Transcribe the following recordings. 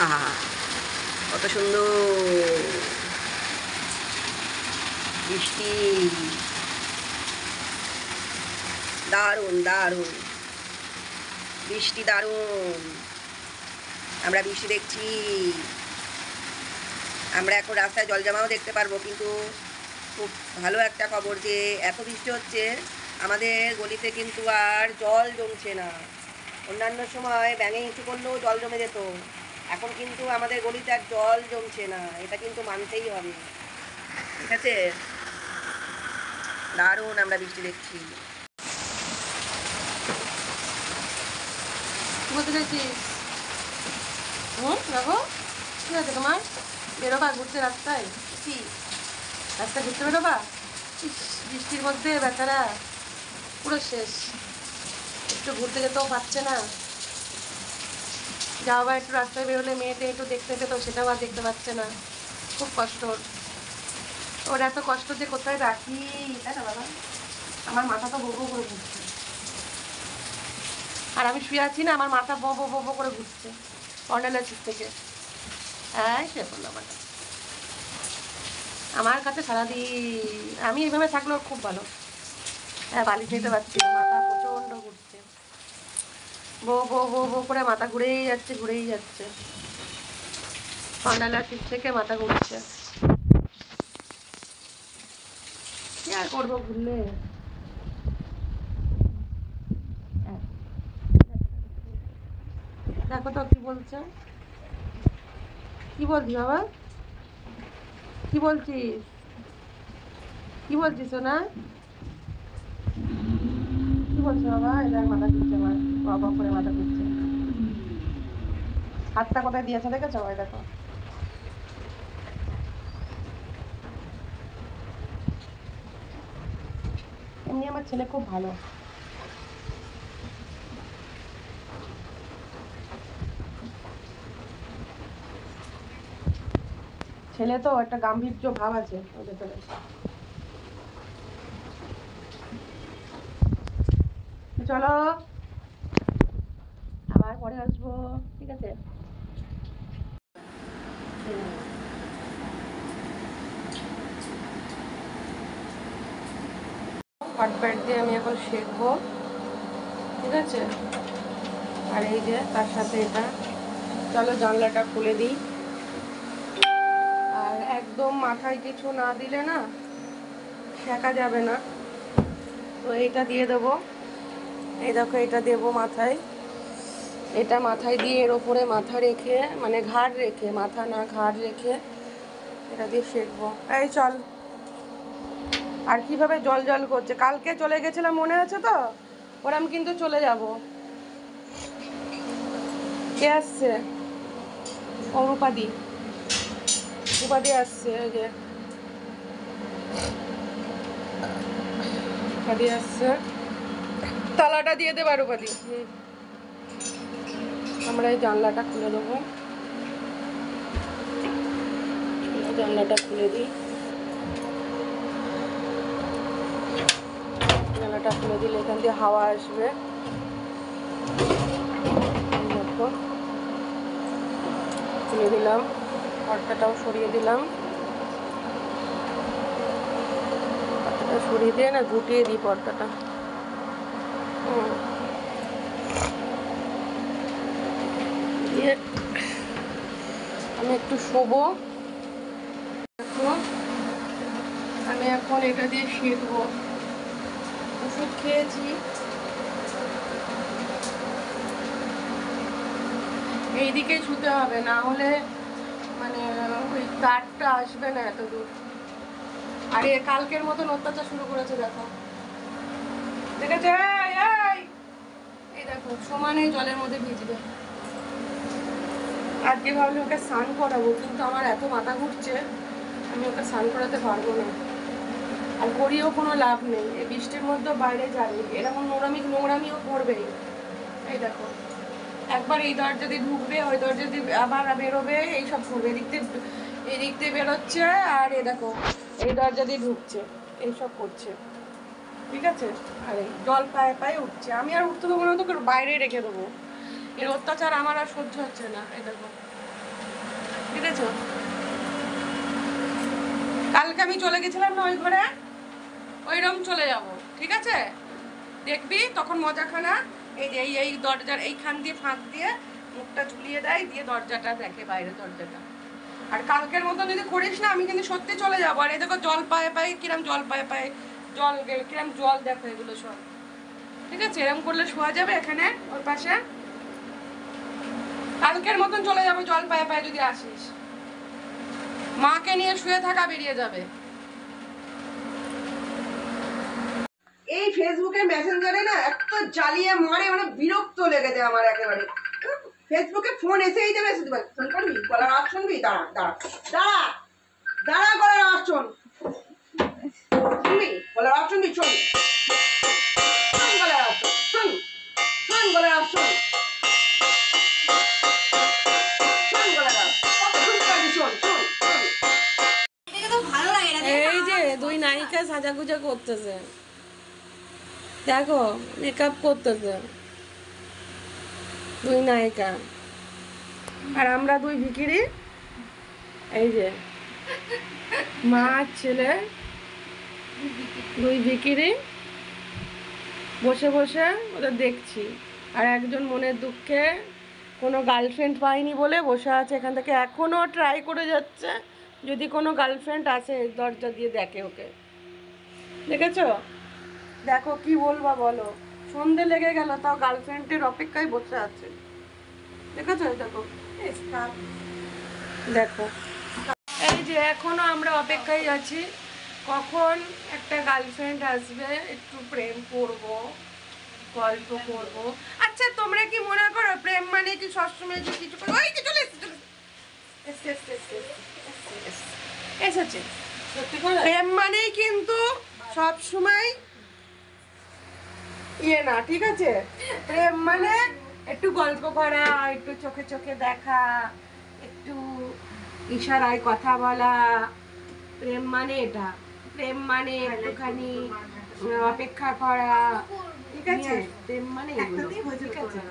আহা কত সুন্দর বৃষ্টি, দারুণ দারুণ বৃষ্টি, দারুণ। আমরা বৃষ্টি দেখছি, আমরা এখন রাস্তায় জল জমাও দেখতে পারবো। কিন্তু খুব ভালো একটা খবর যে এত বৃষ্টি হচ্ছে আমাদের গলিতে কিন্তু আর জল জমছে না। অন্যান্য সময় ব্যাঙে ইঁচু করলেও জল জমে যেত, এখন কিন্তু আমাদের গলিতে আর জল জমছে না। এটা কিন্তু মানতেই হবে, ঠিক আছে? দারুণ আমরা বৃষ্টি দেখছি। বলতে চাইছিস? দেখো কি আছে তোমার? বেরোবা ঘুরতে রাস্তায়? কি রাস্তায় ঘুরতে বেরোবা? বৃষ্টির মধ্যে বেচারা পুরো শেষ, একটু ঘুরতে যেতেও পারছে না। যাও বা একটু রাস্তায় বেরোলে মেয়েতে একটু দেখতে পেত, সেটাও আর দেখতে পাচ্ছে না। খুব কষ্ট ওর এত কষ্ট যে কোথায় রাখি, তাই না বাবা? আমার মাথা তো বো করে ঘুরছে, আর আমি শুয়ে আছি না, আমার মাথা বো বো করে ঘুরছে অর্নালাইসিস থেকে। হ্যাঁ সে বললো আমার কাছে সারাদিন আমি এইভাবে থাকলেও খুব ভালো। হ্যাঁ বালিশ নিতে পারছি না, মাথা প্রচণ্ড ঘুরছে, বো বো বো বো করে মাথা ঘুরেই যাচ্ছে ঘুরেই যাচ্ছে, অর্নালাইসিস থেকে মাথা ঘুরছে। কি আর করবো ঘুরলে? দেখো তো কি বলছে, কি বলছি বাবা, কি বলছিস, কি বলছিস সোনা, কি বলছো বাবা? এবার মাথা ঘুরছে আমার, বাবা করে মাথা ঘুরছে। হাতটা কোথায় দিয়েছে দেখেছো? ওই দেখো। এমনি আমার ছেলে খুব ভালো। ছেলে তো একটা গাম্ভীর্য ভাব আছে ওর ভেতরে। চলো আবার পরে আসবো, ঠিক আছে? হটপ্যাড দিয়ে আমি এখন শেখবো, ঠিক আছে? আর এই যে তার সাথে এটা, চলো জানলাটা খুলে দিই। আর একদম মাথায় কিছু না দিলে না শেখা যাবে না, তো এইটা দিয়ে দেবো। এই দেখো এটা দেবো মাথায়, এটা মাথায় দিয়ে এর ওপরে মাথা রেখে, মানে ঘাড় রেখে, মাথা না ঘাড় রেখে এটা দিয়ে শেখবো। এই চল। আর কিভাবে জল জল করছে, কালকে চলে গেছিলাম মনে আছে তো? ওরম কিন্তু চলে যাব। কে আসছে? ও রূপাদি, রূপাদি আসছে, ওই যে রূপাদি আসছে। তালাটা দিয়ে দেবা রূপাদি। আমরা এই জানলাটা খুলে দেবো, জানলাটা খুলে দিই, জানলাটা খুলে দিলে এখান দিয়ে হাওয়া আসবে। দেখো খুলে দিলাম, পর্দাটাও সরিয়ে দিলাম, পর্দাটা সরিয়ে দিয়ে না গুটিয়ে দিই পর্দাটা। দিয়ে আমি একটু শোবো। আমি এখন এটা দিয়ে শিখবো। ওষুধ খেয়েছি, এইদিকে শুতে হবে, না হলে মানে ওই তারটা আসবে না এত দূর। আর এ কালকের মতন অত্যাচার শুরু করেছে, দেখো দেখেছে? এই দেখো সমানে জলের মধ্যে ভিজবে। আজকে ভাবলে ওকে স্নান করাবো, কিন্তু আমার এত মাথা ঘুরছে আমি ওকে স্নান করাতে পারবো না, আর করিয়েও কোনো লাভ নেই। এই বৃষ্টির মধ্যেও বাইরে যাবে, এরকম নোংরামিও করবেই। এই দেখো একবার এই দরজা দিয়ে ঢুকবে, ওই দরজা দিয়ে আবার বেরোবে, এইসব করবে। এদিক দিয়ে বেরোচ্ছে, আর এ দেখো এই দরজা দিয়ে ঢুকছে, এইসব করছে, ঠিক আছে? আর এই জল পায়ে পায়ে উঠছে, আমি আর উঠতে দেবো না, তোকে বাইরে রেখে দেবো। এর অত্যাচার আমার আর সহ্য হচ্ছে না। এই দেখো বুঝেছো? কালকে আমি চলে গেছিলাম না ওই ঘরে, ওইরকম চলে যাব, ঠিক আছে? দেখবি তখন মজাখানা। এই যে এই দরজার এইখান দিয়ে ফাঁক দিয়ে মুখটা ঝুলিয়ে দেয়, দিয়ে দরজাটা দেখে, বাইরে দরজাটা। আর কালকের মতো যদি করিস না, আমি কিন্তু সত্যি চলে যাবো। আর এই দেখো জল পায়ে পায়ে কিরম, জল পায়ে পায়ে জল কিরম জল, দেখো এগুলো সব, ঠিক আছে? এরকম করলে শোয়া যাবে এখানে ওর পাশে। কালকের মতন চলে যাবো জল পায়ে পায়ে যদি আসিস। মাকে নিয়ে শুয়ে থাকা বেরিয়ে যাবে। এই ফেসবুকে মেসেঞ্জারে না এত জ্বালিয়ে মারে, মানে বিরক্ত লেগে যায় আমার একেবারে। ফেসবুকে ফোন এসেই দেবে, ফোন করবি, গলার আওয়াজ শুনবি, দাঁড়া দাঁড়া দাঁড়া দাঁড়া, গলার আওয়াজ শোন, শুনবি গলার আওয়াজ, শুনবি, শোন শোন গলার আওয়াজ, শোন শোন গলার আওয়াজ, শোন শোন গলার আওয়াজ, কত শুনতে পারবি, শোন শোন শোন। এই যে দুই নায়িকা সাজাগুজা করতেছে, দেখো মেকআপ করতেছে দুই নায়িকা, আর আমরা দুই ভিখিরি। এই যে মা ছেলে দুই ভিখিরি বসে বসে ওদের দেখছি। আর একজন মনের দুঃখে কোনো গার্লফ্রেন্ড পায়নি বলে বসে আছে এখান থেকে, এখনও ট্রাই করে যাচ্ছে যদি কোনো গার্লফ্রেন্ড আসে দরজা দিয়ে দেখে ওকে। দেখেছো? দেখো কি বলবা বলো, সন্ধে লেগে গেল তাও গার্লফ্রেন্ডের অপেক্ষায় বসে আছে। দেখেছো? দেখো দেখো, এই যে এখনো আমরা অপেক্ষায় আছি কখন একটা গার্লফ্রেন্ড আসবে, একটু প্রেম করব, গল্প করব। আচ্ছা তোমরা কি মনে করো প্রেম মানে কি সবসময় যে কিছু করো? ওই যে চলে এসেছে। প্রেম মানেই কিন্তু সব সময় ইয়ে না, ঠিক আছে? প্রেম মানে একটু গল্প করা, একটু চোখে চোখে দেখা, একটু ইশারায় কথা বলা। প্রেম মানে এটা। প্রেম মানে একটুখানি অপেক্ষা করা, ঠিক আছে? প্রেম মানে এগুলো, ঠিক আছে?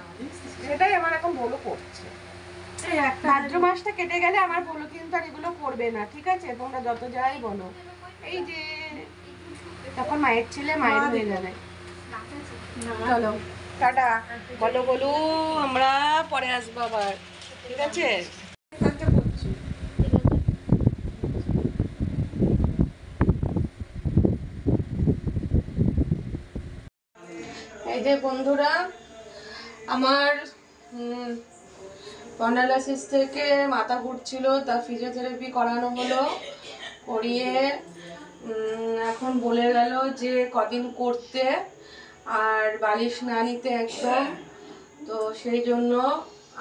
সেটাই আমার এখন বলো করছে। ভাদ্র মাসটা কেটে গেলে আমার বলো কিন্তু আর এগুলো করবে না, ঠিক আছে? তোমরা যত যাই বলো, এই যে তখন মায়ের ছেলে মায়ের হয়ে যাবে। চলো টাটা, বলো বলো, আমরা পরে আসবো আবার, ঠিক আছে? এই যে বন্ধুরা, আমার স্পন্ডাইলাইটিস থেকে মাথা ঘুরছিল, তা ফিজিওথেরাপি করানো হলো, করিয়ে এখন বলে গেল যে কদিন করতে আর বালিশ না নিতে একদম। তো সেই জন্য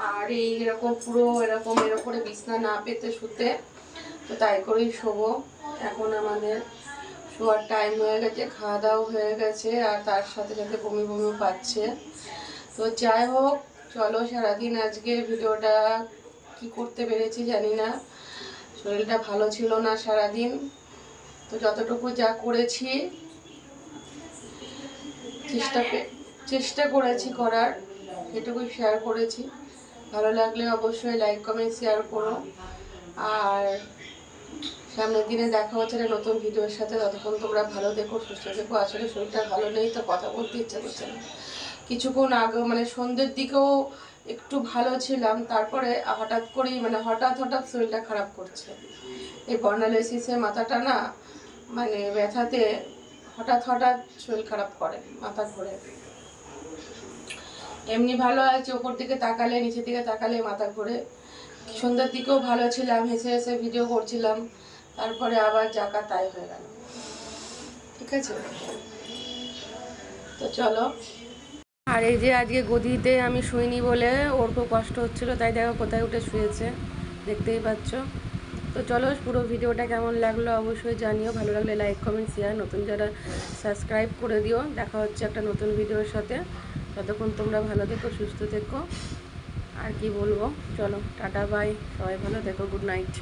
আর এইরকম পুরো এরকম এর উপরে বিছনা না পেতে শুতে, তো তাই করেই শোবো। এখন আমাদের শোয়ার টাইম হয়ে গেছে, খাওয়া দাওয়া হয়ে গেছে, আর তার সাথে সাথে বমি বমি পাচ্ছে। তো যাই হোক, চলো সারাদিন আজকে ভিডিওটা কি করতে পেরেছি জানি না, শরীরটা ভালো ছিল না সারাদিন। তো যতটুকু যা করেছি চেষ্টা করেছি করার, এটুকুই শেয়ার করেছি। ভালো লাগলে অবশ্যই লাইক কমেন্ট শেয়ার করো, আর সামনের দিনে দেখা হচ্ছে নতুন ভিডিওর সাথে। ততক্ষণ তোমরা ভালো দেখো, সুস্থ দেখো। আসলে শরীরটা ভালো নেই তো কথা বলতে ইচ্ছা করছে না। কিছুক্ষণ আগে মানে সন্ধ্যের দিকেও একটু ভালো ছিলাম, তারপরে হঠাৎ করেই মানে হঠাৎ শরীরটা খারাপ করছে। এই স্পন্ডাইলাইটিসের মাথাটা না মানে ব্যথাতে হঠাৎ শরীর খারাপ করে, মাথা ঘোরে। এমনি ভালো আছে, ওপর দিকে তাকালে নিচের দিকে তাকালে মাথা ঘোরে। সন্ধ্যার দিকেও ভালো ছিলাম, হেসে হেসে ভিডিও করছিলাম, তারপরে আবার যাকা তাই হয়ে গেল, ঠিক আছে? তো চলো। আর এই যে আজকে গদিতে আমি শুইনি বলে ওর খুব কষ্ট হচ্ছিলো, তাই দেখো কোথায় উঠে শুয়েছে, দেখতেই পাচ্ছ। তো চলো, পুরো ভিডিওটা কেমন লাগলো অবশ্যই জানিও। ভালো লাগলে লাইক কমেন্ট শেয়ার, নতুন যারা সাবস্ক্রাইব করে দিও। দেখা হচ্ছে একটা নতুন ভিডিওর সাথে। ততক্ষণ তোমরা ভালো থেকো, সুস্থ থেকো। আর কি বলবো, চলো টাটা বাই, সবাই ভালো থেকো, গুড নাইট।